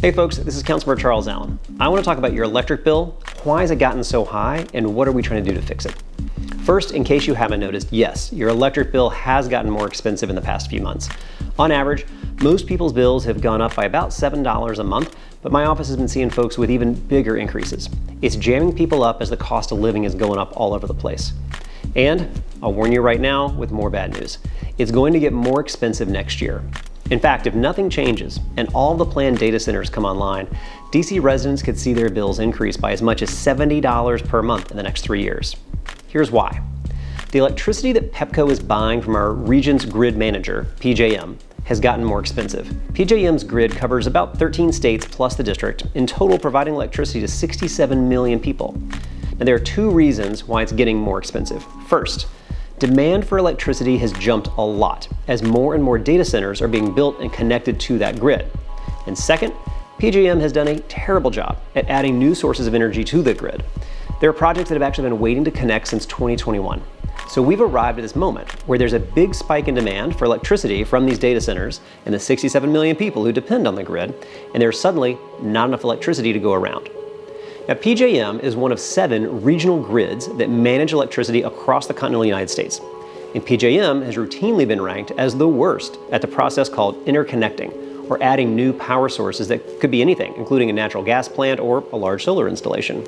Hey folks, this is Councilmember Charles Allen. I want to talk about your electric bill. Why has it gotten so high, and what are we trying to do to fix it? First, in case you haven't noticed, yes, your electric bill has gotten more expensive in the past few months. On average, most people's bills have gone up by about $7 a month, but my office has been seeing folks with even bigger increases. It's jamming people up as the cost of living is going up all over the place. And I'll warn you right now with more bad news. It's going to get more expensive next year. In fact, if nothing changes and all the planned data centers come online, DC residents could see their bills increase by as much as $70 per month in the next 3 years. Here's why. The electricity that Pepco is buying from our region's grid manager, PJM, has gotten more expensive. PJM's grid covers about 13 states plus the district, in total providing electricity to 67 million people. Now, there are two reasons why it's getting more expensive. First, demand for electricity has jumped a lot as more and more data centers are being built and connected to that grid. And second, PJM has done a terrible job at adding new sources of energy to the grid. There are projects that have actually been waiting to connect since 2021. So we've arrived at this moment where there's a big spike in demand for electricity from these data centers and the 67 million people who depend on the grid, and there's suddenly not enough electricity to go around. Now, PJM is one of 7 regional grids that manage electricity across the continental United States. And PJM has routinely been ranked as the worst at the process called interconnecting, or adding new power sources that could be anything, including a natural gas plant or a large solar installation.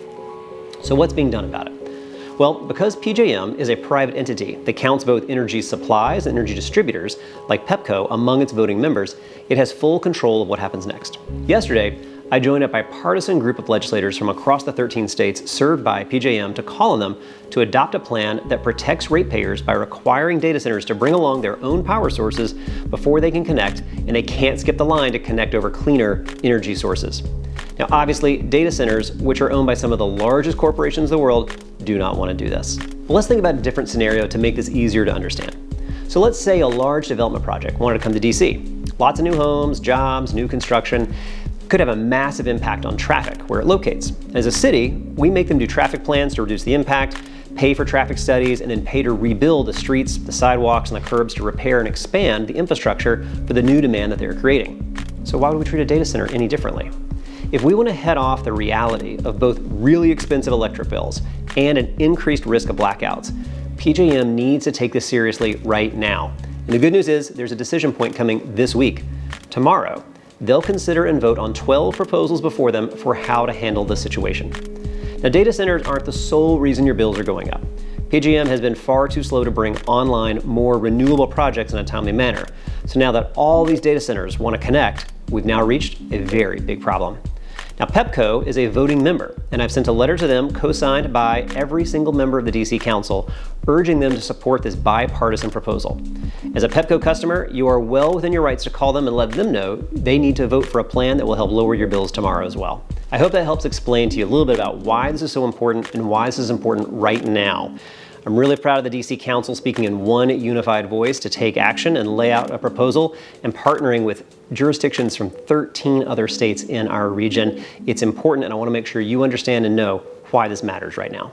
So what's being done about it? Well, because PJM is a private entity that counts both energy supplies and energy distributors, like Pepco, among its voting members, it has full control of what happens next. Yesterday, I joined a bipartisan group of legislators from across the 13 states served by PJM to call on them to adopt a plan that protects ratepayers by requiring data centers to bring along their own power sources before they can connect, and they can't skip the line to connect over cleaner energy sources. Now, obviously, data centers, which are owned by some of the largest corporations in the world, do not want to do this. But let's think about a different scenario to make this easier to understand. So let's say a large development project wanted to come to DC. Lots of new homes, jobs, new construction. Could have a massive impact on traffic where it locates. As a city, we make them do traffic plans to reduce the impact, pay for traffic studies, and then pay to rebuild the streets, the sidewalks, and the curbs to repair and expand the infrastructure for the new demand that they're creating. So why would we treat a data center any differently? If we want to head off the reality of both really expensive electric bills and an increased risk of blackouts, PJM needs to take this seriously right now. And the good news is there's a decision point coming this week. Tomorrow, they'll consider and vote on 12 proposals before them for how to handle this situation. Now, data centers aren't the sole reason your bills are going up. PJM has been far too slow to bring online more renewable projects in a timely manner. So now that all these data centers want to connect, we've now reached a very big problem. Now, Pepco is a voting member, and I've sent a letter to them co-signed by every single member of the DC Council, urging them to support this bipartisan proposal. As a Pepco customer, you are well within your rights to call them and let them know they need to vote for a plan that will help lower your bills tomorrow as well. I hope that helps explain to you a little bit about why this is so important and why this is important right now. I'm really proud of the DC Council speaking in one unified voice to take action and lay out a proposal and partnering with jurisdictions from 13 other states in our region. It's important, and I want to make sure you understand and know why this matters right now.